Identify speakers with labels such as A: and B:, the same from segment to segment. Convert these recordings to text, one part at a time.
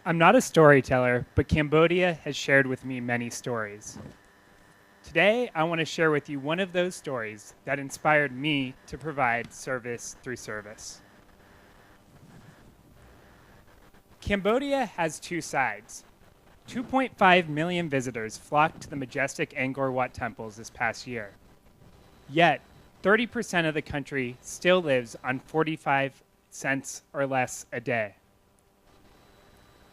A: I'm not a storyteller, but Cambodia has shared with me many stories. Today, I want to share with you one of those stories that inspired me to provide service through service. Cambodia has two sides. 2.5 million visitors flocked to the majestic Angkor Wat temples this past year. Yet, 30% of the country still lives on 45 cents or less a day.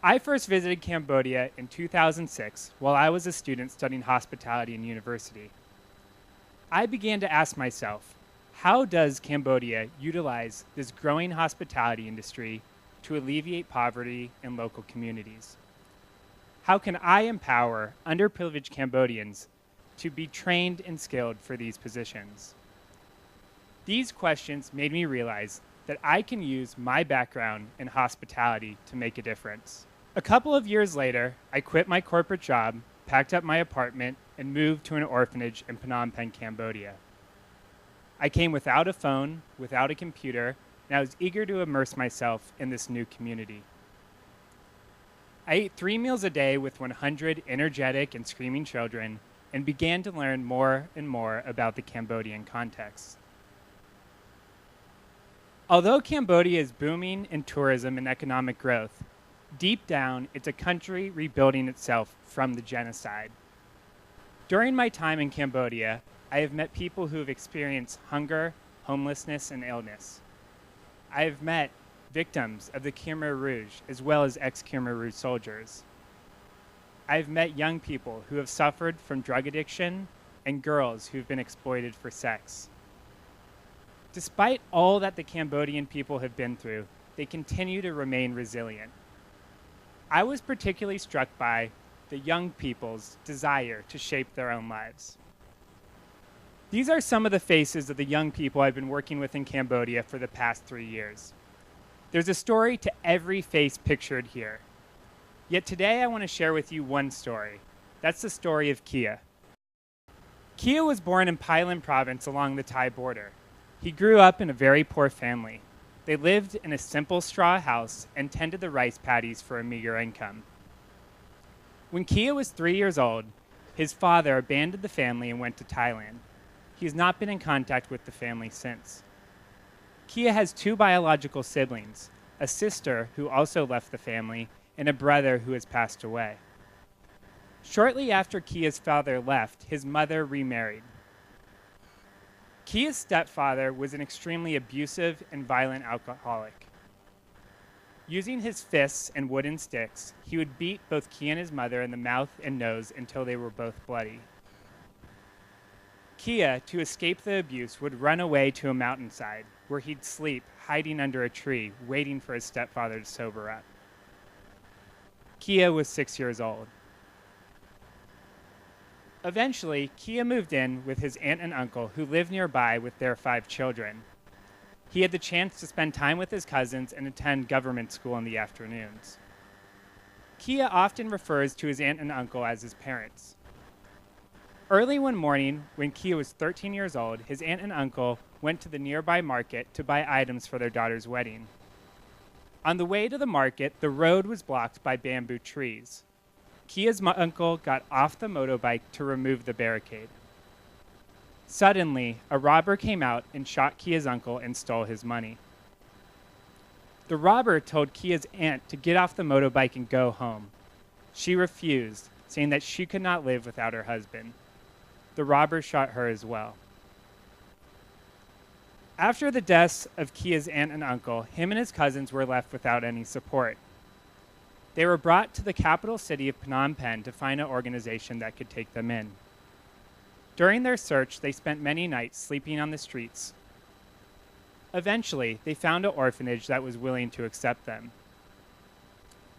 A: I first visited Cambodia in 2006 while I was a student studying hospitality in university. I began to ask myself, how does Cambodia utilize this growing hospitality industry to alleviate poverty in local communities? How can I empower underprivileged Cambodians to be trained and skilled for these positions? These questions made me realize that I can use my background in hospitality to make a difference. A couple of years later, I quit my corporate job, packed up my apartment, and moved to an orphanage in Phnom Penh, Cambodia. I came without a phone, without a computer, and I was eager to immerse myself in this new community. I ate 3 meals a day with 100 energetic and screaming children and began to learn more and more about the Cambodian context. Although Cambodia is booming in tourism and economic growth, deep down, it's a country rebuilding itself from the genocide. During my time in Cambodia, I have met people who have experienced hunger, homelessness, and illness. I have met victims of the Khmer Rouge as well as ex-Khmer Rouge soldiers. I've met young people who have suffered from drug addiction and girls who've been exploited for sex. Despite all that the Cambodian people have been through, they continue to remain resilient. I was particularly struck by the young people's desire to shape their own lives. These are some of the faces of the young people I've been working with in Cambodia for the past 3 years. There's a story to every face pictured here. Yet today I want to share with you one story. That's the story of Kia. Kia was born in Pailan province along the Thai border. He grew up in a very poor family. They lived in a simple straw house and tended the rice paddies for a meager income. When Kia was 3 years old, his father abandoned the family and went to Thailand. He has not been in contact with the family since. Kia has 2 biological siblings, a sister who also left the family, and a brother who has passed away. Shortly after Kia's father left, his mother remarried. Kia's stepfather was an extremely abusive and violent alcoholic. Using his fists and wooden sticks, he would beat both Kia and his mother in the mouth and nose until they were both bloody. Kia, to escape the abuse, would run away to a mountainside where he'd sleep, hiding under a tree, waiting for his stepfather to sober up. Kia was 6 years old. Eventually, Kia moved in with his aunt and uncle who lived nearby with their 5 children. He had the chance to spend time with his cousins and attend government school in the afternoons. Kia often refers to his aunt and uncle as his parents. Early one morning, when Kia was 13 years old, his aunt and uncle went to the nearby market to buy items for their daughter's wedding. On the way to the market, the road was blocked by bamboo trees. Kia's uncle got off the motorbike to remove the barricade. Suddenly, a robber came out and shot Kia's uncle and stole his money. The robber told Kia's aunt to get off the motorbike and go home. She refused, saying that she could not live without her husband. The robber shot her as well. After the deaths of Kia's aunt and uncle, him and his cousins were left without any support. They were brought to the capital city of Phnom Penh to find an organization that could take them in. During their search, they spent many nights sleeping on the streets. Eventually, they found an orphanage that was willing to accept them.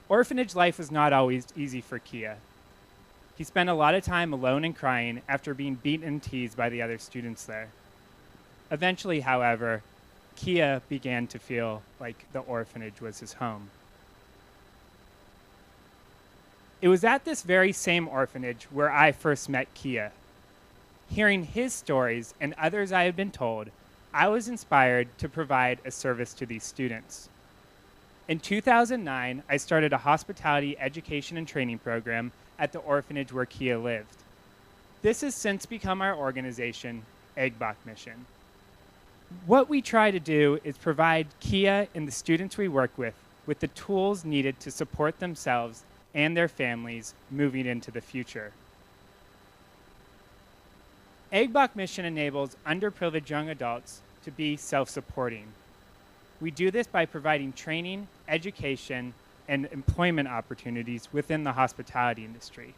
A: Orphanage life was not always easy for Kia. He spent a lot of time alone and crying after being beaten and teased by the other students there. Eventually, however, Kia began to feel like the orphanage was his home. It was at this very same orphanage where I first met Kia. Hearing his stories and others I had been told, I was inspired to provide a service to these students. In 2009, I started a hospitality education and training program at the orphanage where Kia lived. This has since become our organization, EGBOK Mission. What we try to do is provide Kia and the students we work with the tools needed to support themselves and their families moving into the future. EGBOK Mission enables underprivileged young adults to be self-supporting. We do this by providing training, education, and employment opportunities within the hospitality industry.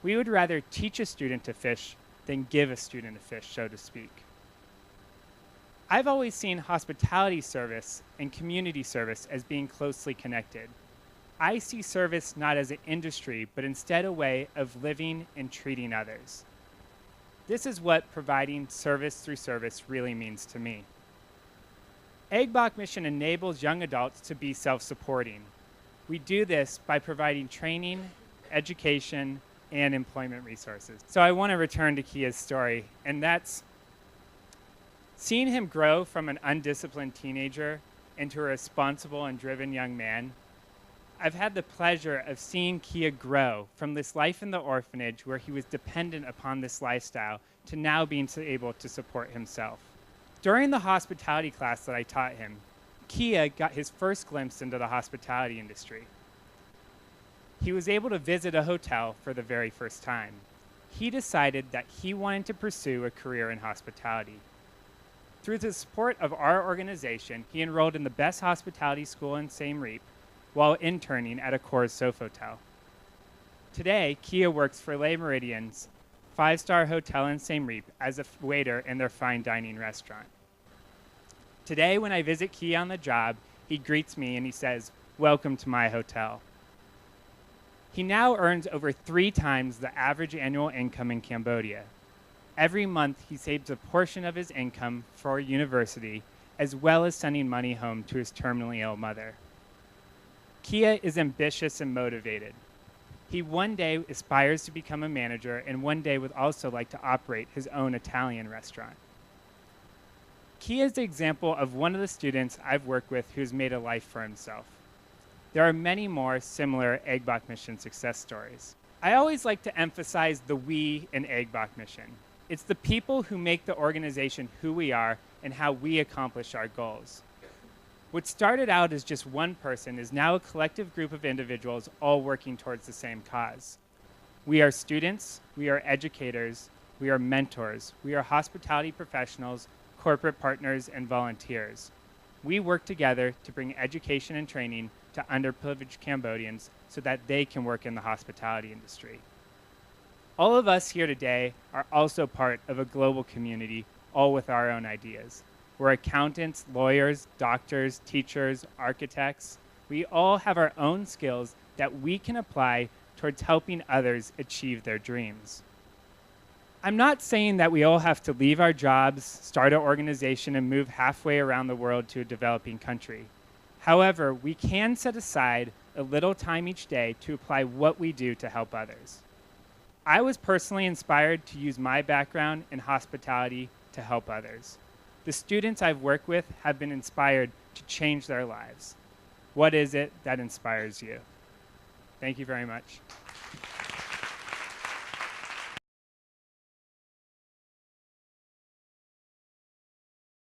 A: We would rather teach a student to fish than give a student a fish, so to speak. I've always seen hospitality service and community service as being closely connected. I see service not as an industry, but instead a way of living and treating others. This is what providing service through service really means to me. EGBOK Mission enables young adults to be self-supporting. We do this by providing training, education, and employment resources. So I want to return to Kia's story, and that's seeing him grow from an undisciplined teenager into a responsible and driven young man. I've had the pleasure of seeing Kia grow from this life in the orphanage where he was dependent upon this lifestyle to now being able to support himself. During the hospitality class that I taught him, Kia got his first glimpse into the hospitality industry. He was able to visit a hotel for the very first time. He decided that he wanted to pursue a career in hospitality. Through the support of our organization, he enrolled in the best hospitality school in Siem Reap while interning at a Coors Sofitel. Today, Kia works for Le Méridion's 5-star hotel in Siem Reap as a waiter in their fine dining restaurant. Today, when I visit Kia on the job, he greets me and he says, "Welcome to my hotel." He now earns over 3 times the average annual income in Cambodia. Every month, he saves a portion of his income for university, as well as sending money home to his terminally ill mother. Kia is ambitious and motivated. He one day aspires to become a manager and one day would also like to operate his own Italian restaurant. Kia is the example of one of the students I've worked with who's made a life for himself. There are many more similar EGBOK Mission success stories. I always like to emphasize the we in EGBOK Mission. It's the people who make the organization who we are and how we accomplish our goals. What started out as just one person is now a collective group of individuals all working towards the same cause. We are students, we are educators, we are mentors, we are hospitality professionals, corporate partners, and volunteers. We work together to bring education and training to underprivileged Cambodians so that they can work in the hospitality industry. All of us here today are also part of a global community, all with our own ideas. We're accountants, lawyers, doctors, teachers, architects. We all have our own skills that we can apply towards helping others achieve their dreams. I'm not saying that we all have to leave our jobs, start an organization, and move halfway around the world to a developing country. However, we can set aside a little time each day to apply what we do to help others. I was personally inspired to use my background in hospitality to help others. The students I've worked with have been inspired to change their lives. What is it that inspires you? Thank you very much.